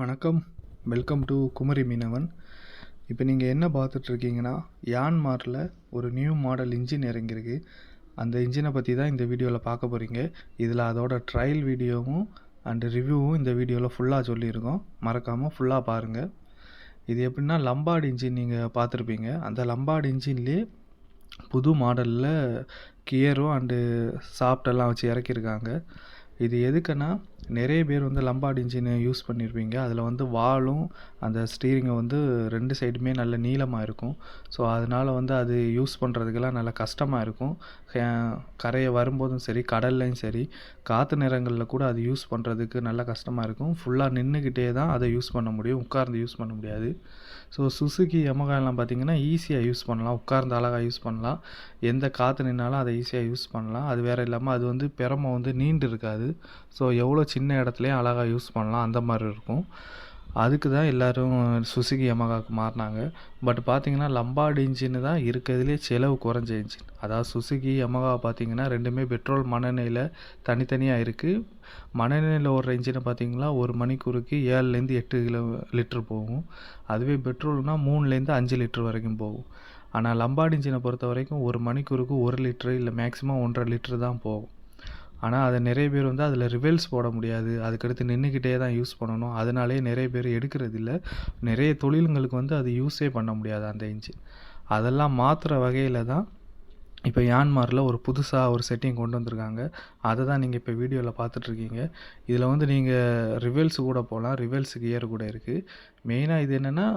வணக்கம், welcome to Kumari மீனவன். இப்போ நீங்கள் என்ன பார்த்துட்ருக்கீங்கன்னா, யான்மாரில் ஒரு நியூ மாடல் இன்ஜின் இறங்கியிருக்கு. அந்த இன்ஜினை பற்றி தான் இந்த வீடியோவில் பார்க்க போகிறீங்க. இதில் அதோட ட்ரையல் வீடியோவும் அண்டு ரிவ்யூவும் இந்த வீடியோவில் ஃபுல்லாக சொல்லியிருக்கோம். மறக்காமல் ஃபுல்லாக பாருங்கள். இது எப்படின்னா, லம்பார்டு இன்ஜின் நீங்கள் பார்த்துருப்பீங்க. அந்த லம்பார்டு இன்ஜின்லேயே புது மாடலில் கியரும் அண்டு சாஃப்டெல்லாம் வச்சு இறக்கியிருக்காங்க. இது எதுக்குன்னா, நிறைய பேர் வந்து லம்பார்டு இன்ஜினை யூஸ் பண்ணியிருப்பீங்க. அதில் வந்து வாலும் அந்த ஸ்டீரிங்கை வந்து 2 சைடுமே நல்ல நீளமாக இருக்கும். ஸோ அதனால் வந்து அது யூஸ் பண்ணுறதுக்கெல்லாம் நல்லா கஷ்டமாக இருக்கும். கரையை வரும்போதும் சரி, கடல்லையும் சரி, காற்று நேரங்களில் கூட அது யூஸ் பண்ணுறதுக்கு நல்லா கஷ்டமாக இருக்கும். ஃபுல்லாக நின்றுக்கிட்டே தான் அதை யூஸ் பண்ண முடியும், உட்கார்ந்து யூஸ் பண்ண முடியாது. ஸோ சுசுகி யமஹாலாம் பார்த்திங்கன்னா ஈஸியாக யூஸ் பண்ணலாம், உட்கார்ந்து அழகாக யூஸ் பண்ணலாம். எந்த காற்று நின்னாலும் அதை ஈஸியாக யூஸ் பண்ணலாம். அது வேறு இல்லாமல் அது வந்து பெரமை வந்து நீண்டு இருக்காது. ஸோ எவ்வளோ சின்ன இடத்துலையும் அழகாக யூஸ் பண்ணலாம், அந்த மாதிரி இருக்கும். அதுக்கு தான் எல்லோரும் சுசுகி யமஹாவுக்கு மாறினாங்க. பட் பார்த்திங்கன்னா, லம்பார்டு இன்ஜின் தான் இருக்கிறதுலே செலவு குறைஞ்ச இன்ஜின். அதாவது சுசுகி யமஹா பார்த்திங்கன்னா ரெண்டுமே பெட்ரோல் மண்ணெண்ணெயில் தனித்தனியாக இருக்குது. மண்ணெண்ணெயில் ஓடுற இன்ஜினை பார்த்திங்கன்னா 1 மணிக்கூருக்கு 7லேருந்து 8 லிட்டர் போகும். அதுவே பெட்ரோல்னால் 3லேருந்து 5 லிட்டர் வரைக்கும் போகும். ஆனால் லம்பார்டு இன்ஜினை பொறுத்த வரைக்கும் 1 மணிக்கூருக்கு 1 லிட்டரு இல்லை மேக்ஸிமம் 1.5 லிட்டர் தான் போகும். ஆனால் அதை நிறைய பேர் வந்து அதில் ரிவல்ஸ் போட முடியாது, அதுக்கடுத்து நின்றுக்கிட்டே தான் யூஸ் பண்ணணும். அதனாலே நிறைய பேர் எடுக்கிறதில்ல. நிறைய தொழிலுங்களுக்கு வந்து அது யூஸே பண்ண முடியாது அந்த இன்ஜின். அதெல்லாம் மாற்றுற வகையில் தான் இப்போ யான்மாரில் ஒரு புதுசாக ஒரு செட்டிங் கொண்டு வந்திருக்காங்க. அதை தான் நீங்கள் இப்போ வீடியோவில் பார்த்துட்ருக்கீங்க. இதில் வந்து நீங்கள் ரிவல்ஸ் கூட போகலாம், ரிவல்ஸ் கியர் கூட இருக்குது. மெயினாக இது என்னென்னா,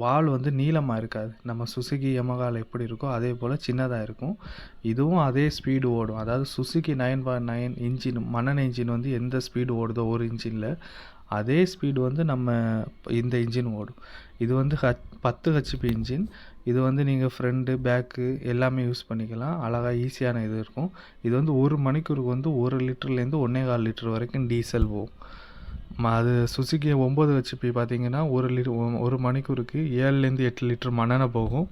வால் வந்து நீளமாக இருக்காது. நம்ம சுசுகி யமஹாவில் எப்படி இருக்கோ அதே போல் சின்னதாக இருக்கும். இதுவும் அதே ஸ்பீடு ஓடும். அதாவது சுசுகி 9.9 இன்ஜின் மண்ணெண்ணெய் இன்ஜின் வந்து எந்த ஸ்பீடு ஓடுதோ ஒரு இன்ஜினில், அதே ஸ்பீடு வந்து நம்ம இந்த இன்ஜின் ஓடும். இது வந்து 10 ஹெச்பி இன்ஜின். இது வந்து நீங்கள் ஃப்ரண்ட்டு பேக்கு எல்லாமே யூஸ் பண்ணிக்கலாம். அழகாக ஈஸியான இது இருக்கும். இது வந்து 1 மணிக்கூருக்கு வந்து 1 லிட்டர்லேருந்து 1.25 லிட்டர் வரைக்கும் டீசல் போகும். அது சுசுகி 9 ஹெச்பி பார்த்திங்கன்னா 1 மணிக்கூருக்கு 7லேருந்து 8 லிட்டர் மண்ணெண்ணெய் போகும்.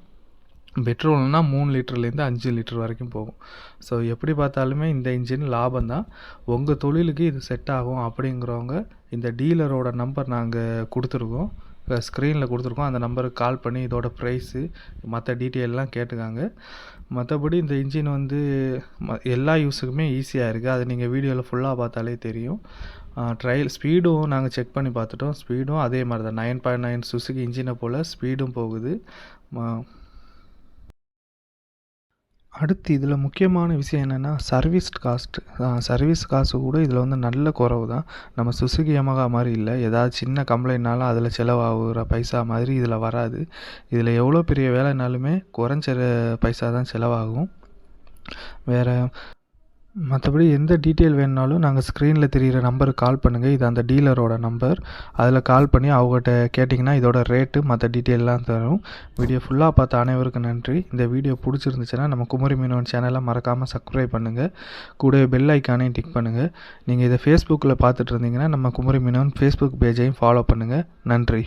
பெட்ரோல்னால் 3 லிட்டர்லேருந்து 5 லிட்டர் வரைக்கும் போகும். ஸோ எப்படி பார்த்தாலுமே இந்த இன்ஜின் லாபம் தான். உங்கள் தொழிலுக்கு இது செட் ஆகும் அப்படிங்கிறவங்க இந்த டீலரோட நம்பர் நாங்கள் கொடுத்துருக்கோம், ஸ்க்ரீனில் கொடுத்துருக்கோம். அந்த நம்பருக்கு கால் பண்ணி இதோட ப்ரைஸு மற்ற டீட்டெயிலெலாம் கேட்டுக்காங்க. மற்றபடி இந்த இன்ஜின் வந்து எல்லா யூஸுக்குமே ஈஸியாக இருக்குது. அது நீங்கள் வீடியோவில் ஃபுல்லாக பார்த்தாலே தெரியும். ட்ரையல் ஸ்பீடும் நாங்கள் செக் பண்ணி பார்த்துட்டோம். ஸ்பீடும் அதே மாதிரி தான் 9.9 சுசுகி இன்ஜினை போல் ஸ்பீடும் போகுது. அடுத்து இதில் முக்கியமான விஷயம் என்னென்னா, சர்வீஸ் காஸ்ட்டு கூட இதில் வந்து நல்ல குறவு தான். நம்ம சுசுகி யமஹா மாதிரி இல்லை. ஏதாவது சின்ன கம்ப்ளைண்ட்னாலும் அதில் செலவாகிற பைசா மாதிரி இதில் வராது. இதில் எவ்வளோ பெரிய வேலைனாலுமே குறைஞ்ச பைசா தான் செலவாகும். வேறு மற்றபடி எந்த டீட்டெயில் வேணுனாலும் நாங்கள் ஸ்க்ரீனில் தெரிகிற நம்பருக்கு கால் பண்ணுங்கள். இது அந்த டீலரோட நம்பர். அதில் கால் பண்ணி அவங்ககிட்ட கேட்டிங்கன்னா இதோட ரேட்டு மற்ற டீட்டெயிலெலாம் தரும். வீடியோ ஃபுல்லாக பார்த்த அனைவருக்கும் நன்றி. இந்த வீடியோ பிடிச்சிருந்துச்சுன்னா நம்ம குமரி மீனவன் சேனலை மறக்காமல் சப்ஸ்கிரைப் பண்ணுங்கள். கூடவே பெல் ஐக்கானையும் டிக் பண்ணுங்கள். நீங்கள் இதை ஃபேஸ்புக்கில் பார்த்துட்டு இருந்தீங்கன்னா நம்ம குமரி மீனவன் ஃபேஸ்புக் பேஜையும் ஃபாலோ பண்ணுங்கள். நன்றி.